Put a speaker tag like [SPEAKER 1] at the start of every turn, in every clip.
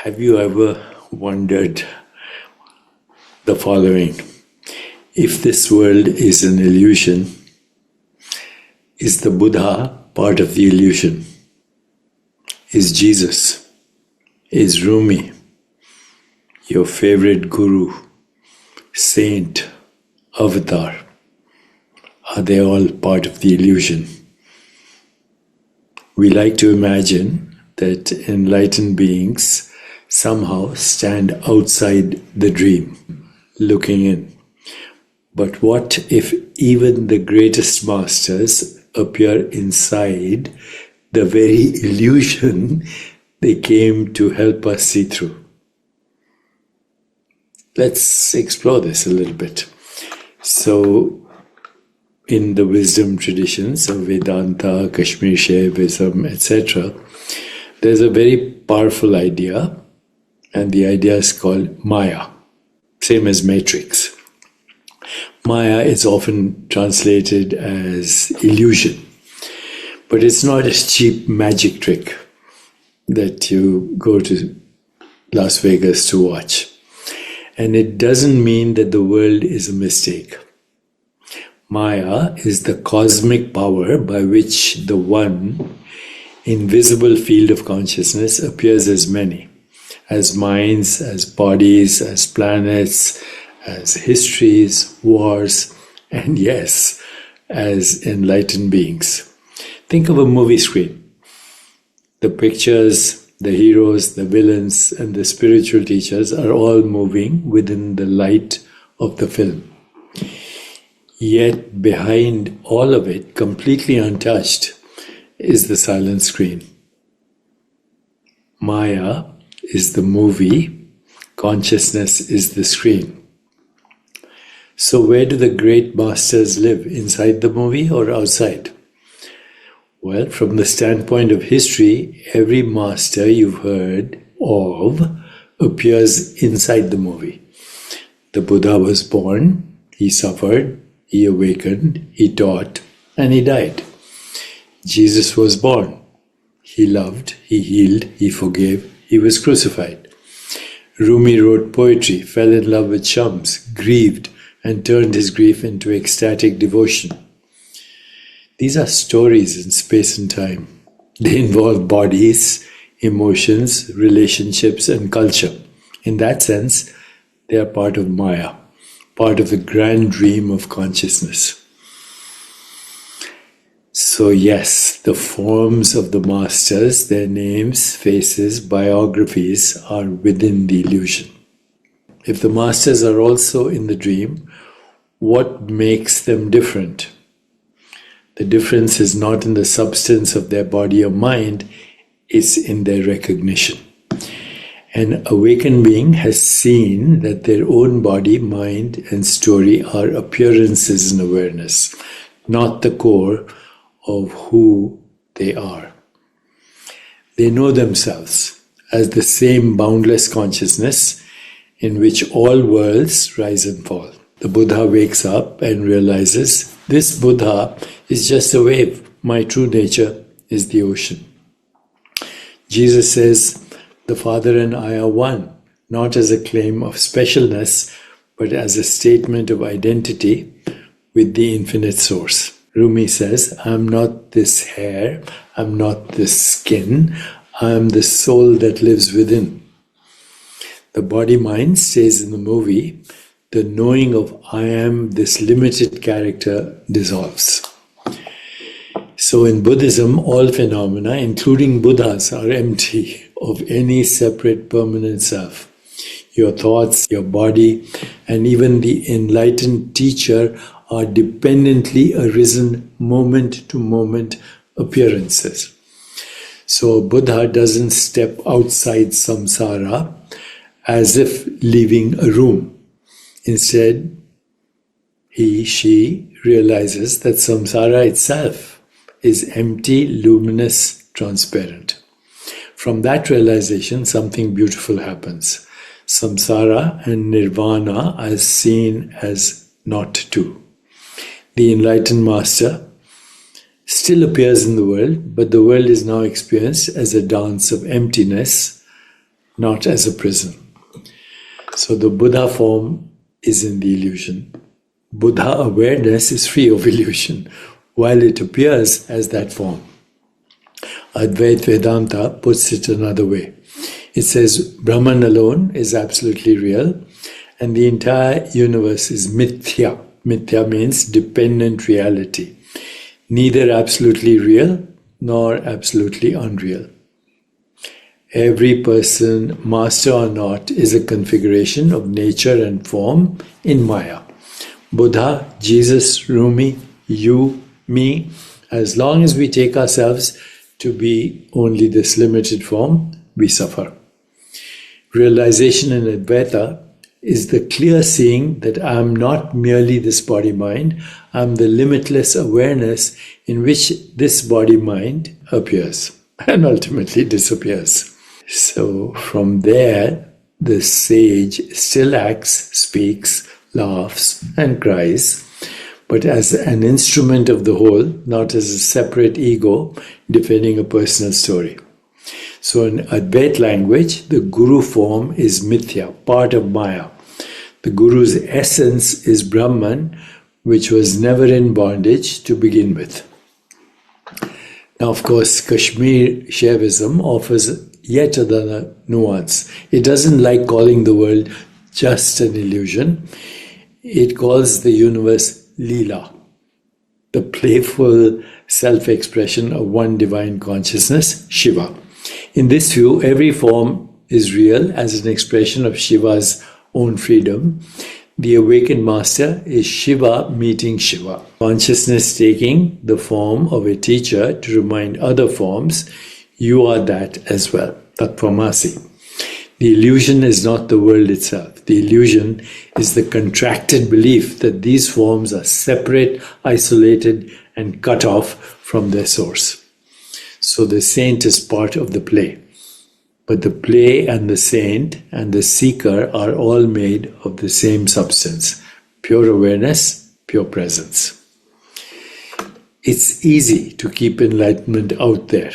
[SPEAKER 1] Have you ever wondered the following? If this world is an illusion, is the Buddha part of the illusion? Is Jesus? Is Rumi, your favorite guru, saint, avatar, are they all part of the illusion? We like to imagine that enlightened beings somehow stand outside the dream, looking in. But what if even the greatest masters appear inside the very illusion they came to help us see through? Let's explore this a little bit. So, in the wisdom traditions of Vedānta, Kashmir Shaivism, etc., there's a very powerful idea, and the idea is called Māyā, same as matrix. Māyā is often translated as illusion, but it's not a cheap magic trick that you go to Las Vegas to watch. And it doesn't mean that the world is a mistake. Māyā is the cosmic power by which the one invisible field of consciousness appears as many, as minds, as bodies, as planets, as histories, wars, and yes, as enlightened beings. Think of a movie screen. The pictures, the heroes, the villains, and the spiritual teachers are all moving within the light of the film. Yet behind all of it, completely untouched, is the silent screen. Māyā is the movie, consciousness is the screen. So where do the great masters live? Inside the movie or outside? Well, from the standpoint of history, every master you've heard of appears inside the movie. The Buddha was born, he suffered, he awakened, he taught, and he died. Jesus was born. He loved, he healed, he forgave, he was crucified. Rumi wrote poetry, fell in love with Shams, grieved, and turned his grief into ecstatic devotion. These are stories in space and time. They involve bodies, emotions, relationships, and culture. In that sense, they are part of Māyā, part of the grand dream of consciousness. So yes, the forms of the masters, their names, faces, biographies are within the illusion. If the masters are also in the dream, what makes them different? The difference is not in the substance of their body or mind, it's in their recognition. An awakened being has seen that their own body, mind, and story are appearances in awareness, not the core of who they are. They know themselves as the same boundless consciousness in which all worlds rise and fall. The Buddha wakes up and realizes, this Buddha is just a wave. My true nature is the ocean. Jesus says, the Father and I are one, not as a claim of specialness, but as a statement of identity with the infinite source. Rumi says, I'm not this hair, I'm not this skin, I'm the soul that lives within. The body-mind stays in the movie. The knowing of I am this limited character dissolves. So in Buddhism, all phenomena, including Buddhas, are empty of any separate permanent self. Your thoughts, your body, and even the enlightened teacher are dependently arisen moment-to-moment appearances. So Buddha doesn't step outside samsara as if leaving a room. Instead, he, she realizes that samsara itself is empty, luminous, transparent. From that realization, something beautiful happens. Samsara and nirvana are seen as not two. The enlightened master still appears in the world, but the world is now experienced as a dance of emptiness not as a prison. So the Buddha form is in the illusion. Buddha awareness is free of illusion, while it appears as that form. Advaita Vedānta puts it another way. It says Brahman alone is absolutely real, and the entire universe is mithya. Mithya means dependent reality, neither absolutely real nor absolutely unreal. Every person, master or not, is a configuration of nature and form in Māyā. Buddha, Jesus, Rumi, you, me, as long as we take ourselves to be only this limited form, we suffer. Realization in Advaita is the clear seeing that I am not merely this body-mind, I am the limitless awareness in which this body-mind appears and ultimately disappears. So from there, the sage still acts, speaks, laughs and cries, but as an instrument of the whole, not as a separate ego defending a personal story. So in Advaita language, the Guru form is mithya, part of Māyā. The Guru's essence is Brahman, which was never in bondage to begin with. Now, of course, Kashmir Shaivism offers yet another nuance. It doesn't like calling the world just an illusion. It calls the universe Leela, the playful self-expression of one divine consciousness, Shiva. In this view, every form is real as an expression of Shiva's own freedom. The awakened master is Shiva meeting Shiva. Consciousness taking the form of a teacher to remind other forms, you are that as well. Tattvamasi. The illusion is not the world itself. The illusion is the contracted belief that these forms are separate, isolated, and cut off from their source. So the saint is part of the play. But the play and the saint and the seeker are all made of the same substance, pure awareness, pure presence. It's easy to keep enlightenment out there,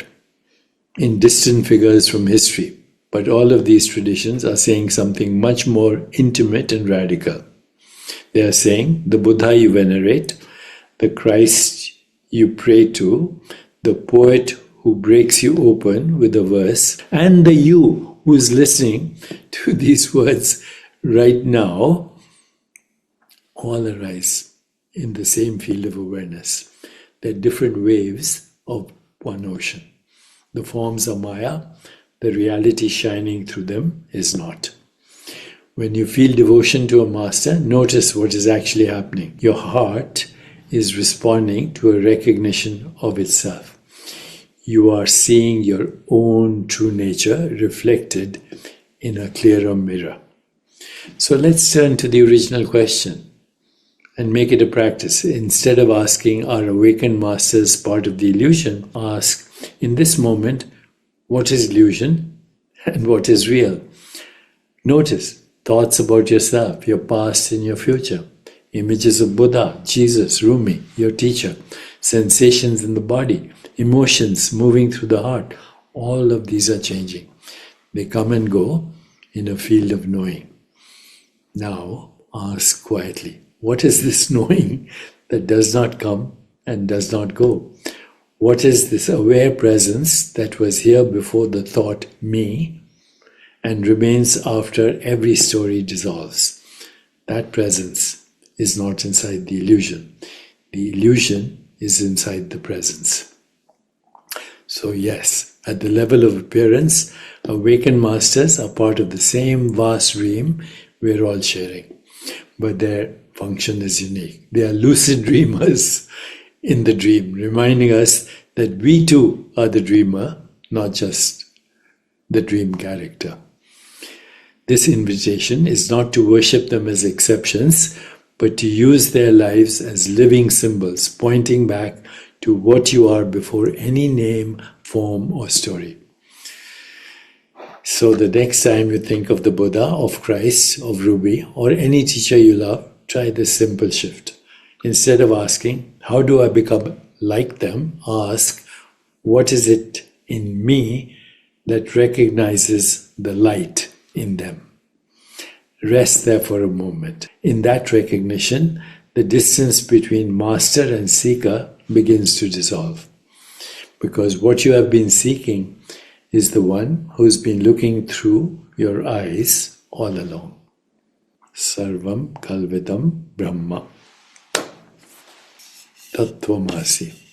[SPEAKER 1] in distant figures from history, but all of these traditions are saying something much more intimate and radical. They are saying the Buddha you venerate, the Christ you pray to, the poet who breaks you open with a verse, and the you who is listening to these words right now, all arise in the same field of awareness. They're different waves of one ocean. The forms are Māyā, the reality shining through them is not. When you feel devotion to a master, notice what is actually happening. Your heart is responding to a recognition of itself. You are seeing your own true nature reflected in a clearer mirror. So let's turn to the original question and make it a practice. Instead of asking, are awakened masters part of the illusion? Ask, in this moment, what is illusion and what is real? Notice thoughts about yourself, your past and your future, images of Buddha, Jesus, Rumi, your teacher, sensations in the body, emotions moving through the heart. All of these are changing. They come and go in a field of knowing. Now ask quietly, what is this knowing that does not come and does not go? What is this aware presence that was here before the thought me and remains after every story dissolves? That presence is not inside the illusion. The illusion is inside the presence. So yes, at the level of appearance, awakened masters are part of the same vast dream we're all sharing. But their function is unique. They are lucid dreamers in the dream, reminding us that we too are the dreamer, not just the dream character. This invitation is not to worship them as exceptions, but to use their lives as living symbols, pointing back to what you are before any name, form, or story. So the next time you think of the Buddha, of Christ, of Rumi, or any teacher you love, try this simple shift. Instead of asking, how do I become like them? Ask, what is it in me that recognizes the light in them. Rest there for a moment. In that recognition, the distance between master and seeker begins to dissolve. Because what you have been seeking is the one who's been looking through your eyes all along. Sarvam Kalvidam Brahma Tattvamasi.